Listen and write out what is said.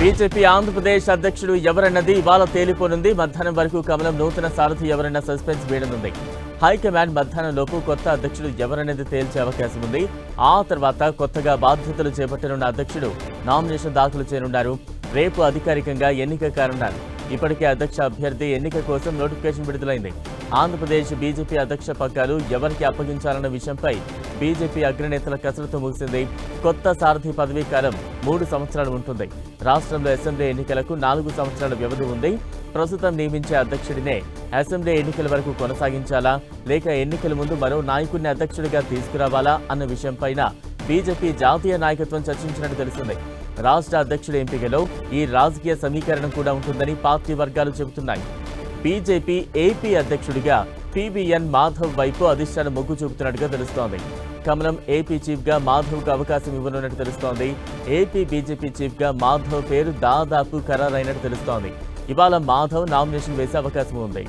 BJP Andhra Pradesh అధ్యక్షుడు ఎవరన్నది ఇవాళ తేలిపోనుంది. మధ్యాహ్నం వరకు కమలం నూతన సారథి ఎవరన్న సస్పెన్స్ వీడనుంది. హైకమాండ్ మధ్యాహ్నంలోపు కొత్త అధ్యక్షుడు ఎవరనేది తేల్చే అవకాశం ఉంది. ఆ తర్వాత కొత్తగా బాధ్యతలు చేపట్టనున్న అధ్యక్షుడు నామినేషన్ దాఖలు చేయనున్నారు. రేపు అధికారికంగా ఎన్నిక కానున్నారు. ఇప్పటికే అధ్యక్ష అభ్యర్థి ఎన్నిక కోసం నోటిఫికేషన్ విడుదలైంది. ఆంధ్రప్రదేశ్ బీజేపీ అధ్యక్ష పగ్గాలు ఎవరికి అప్పగించాలన్న విషయంపై బీజేపీ అగ్రనేతల కసరత్తు ముగిసింది. కొత్త సారథి పదవీ కాలం 3 సంవత్సరాలు ఉంటుంది. రాష్ట్రంలో అసెంబ్లీ ఎన్నికలకు 4 సంవత్సరాల వ్యవధి ఉంది. ప్రస్తుతం నియమించే అధ్యక్షుడినే అసెంబ్లీ ఎన్నికల వరకు కొనసాగించాలా, లేక ఎన్నికల ముందు మరో నాయకుడిని అధ్యక్షుడిగా తీసుకురావాలా అన్న విషయంపైన బీజేపీ జాతీయ నాయకత్వం చర్చించినట్టు తెలిసింది. రాష్ట్ర అధ్యక్షుడి ఎంపికలో ఈ రాజకీయ సమీకరణం కూడా ఉంటుందని పార్టీ వర్గాలు చెబుతున్నాయి. బీజేపీ ఏపీ అధ్యక్షుడిగా పీవీఎన్ మాధవ్ వైపు అధిష్టానం మొగ్గు చూపుతున్నట్టుగా తెలుస్తోంది. కమలం ఏపీ చీఫ్గా మాధవ్కు అవకాశం ఇవ్వనున్నట్టు తెలుస్తోంది. ఏపీ బీజేపీ చీఫ్గా మాధవ్ పేరు దాదాపు ఖరారైనట్టు తెలుస్తోంది. ఇవాళ మాధవ్ నామినేషన్ వేసే అవకాశం ఉంది.